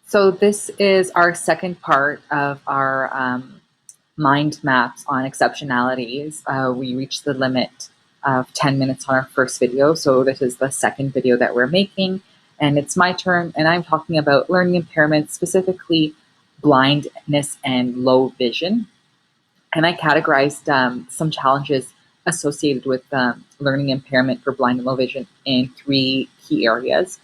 So this is our second part of our mind maps on exceptionalities. We reached the limit of 10 minutes on our first video, so this is the second video that we're making, and it's my turn, and I'm talking about learning impairments, specifically blindness and low vision. And I categorized some challenges associated with learning impairment for blind and low vision in three key areas: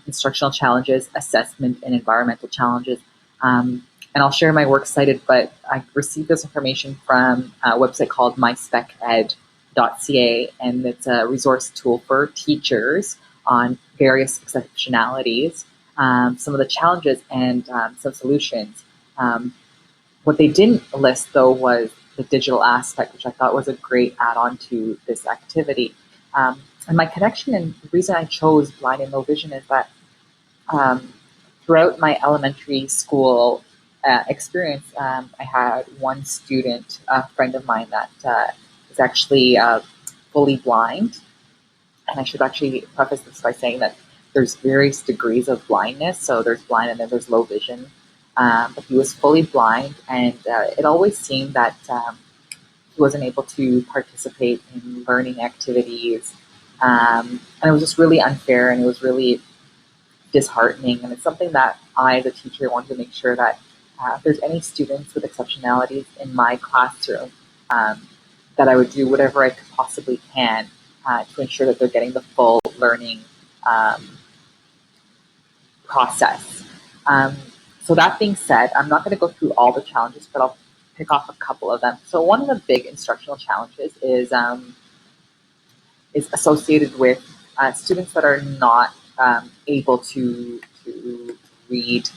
instructional challenges, assessment, and environmental challenges. And I'll share my works cited, but I received this information from a website called myspeced.ca, and it's a resource tool for teachers on various exceptionalities, some of the challenges, and some solutions. What they didn't list, though, was the digital aspect, which I thought was a great add-on to this activity. And my connection and the reason I chose blind and low vision is that throughout my elementary school experience, I had one student, a friend of mine, that is actually fully blind. And I should actually preface this by saying that there's various degrees of blindness. So there's blind and then there's low vision. But he was fully blind, and it always seemed that he wasn't able to participate in learning activities. And it was just really unfair, and it was really disheartening. And it's something that I, as a teacher, wanted to make sure that if there's any students with exceptionalities in my classroom, that I would do whatever I could possibly can to ensure that they're getting the full learning process. So that being said, I'm not going to go through all the challenges, but I'll pick off a couple of them. So one of the big instructional challenges is associated with students that are not able to read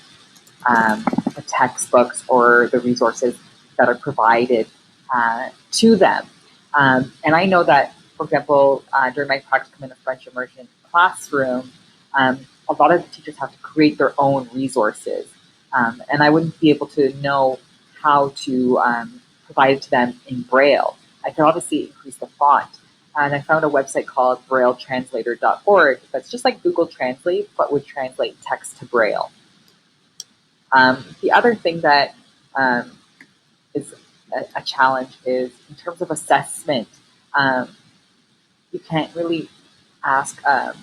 the textbooks or the resources that are provided to them. And I know that, for example, during my practicum in the French immersion classroom, a lot of the teachers have to create their own resources. And I wouldn't be able to know how to provide it to them in Braille. I could obviously increase the font. And I found a website called brailletranslator.org that's just like Google Translate, but would translate text to Braille. The other thing that is a challenge is in terms of assessment. You can't really ask an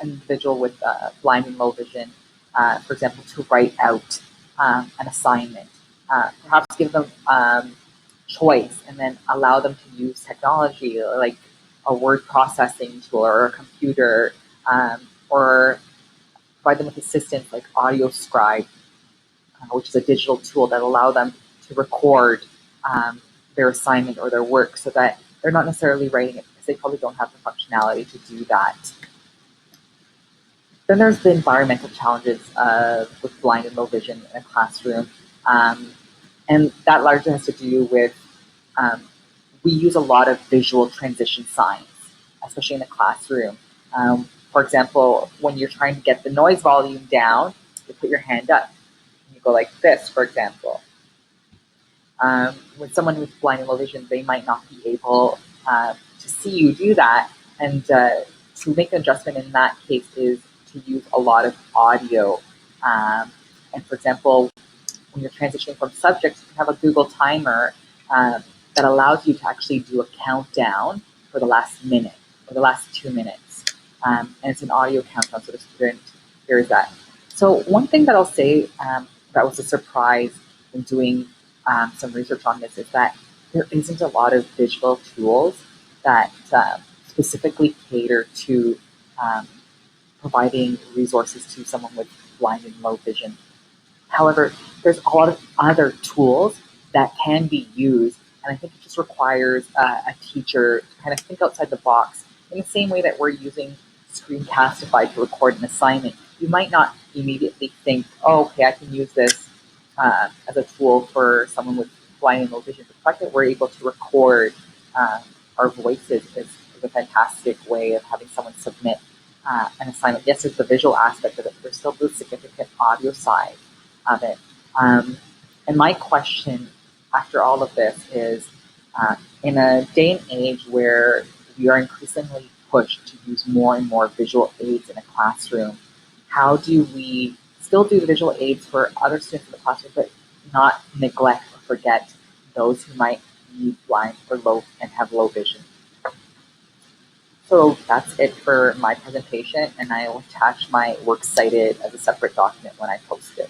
individual with blind and low vision, for example, to write out an assignment. Perhaps give them choice and then allow them to use technology like a word processing tool or a computer, or provide them with assistance like AudioScribe, which is a digital tool that allow them to record their assignment or their work so that they're not necessarily writing it because they probably don't have the functionality to do that. Then there's the environmental challenges with blind and low vision in a classroom. And that largely has to do with, we use a lot of visual transition signs, especially in the classroom. For example, when you're trying to get the noise volume down, you put your hand up. You go like this, for example. With someone who's blind and low vision, they might not be able to see you do that. And to make an adjustment in that case is to use a lot of audio. And for example, when you're transitioning from subjects, you can have a Google timer that allows you to actually do a countdown for the last minute or the last 2 minutes. And it's an audio countdown, so the student hears that. So one thing that I'll say that was a surprise in doing some research on this is that there isn't a lot of digital tools that specifically cater to providing resources to someone with blind and low vision. However, there's a lot of other tools that can be used, and I think it just requires a teacher to kind of think outside the box. In the same way that we're using Screencastify to record an assignment, you might not immediately think, oh, okay, I can use this as a tool for someone with blind and low vision. The fact that we're able to record our voices is a fantastic way of having someone submit an assignment. Yes, there's the visual aspect of it, but there's still the significant audio side of it. And my question after all of this is, in a day and age where we are increasingly pushed to use more and more visual aids in a classroom, how do we still still do the visual aids for other students in the classroom, but not neglect or forget those who might be blind or low and have low vision. So that's it for my presentation, and I will attach my works cited as a separate document when I post it.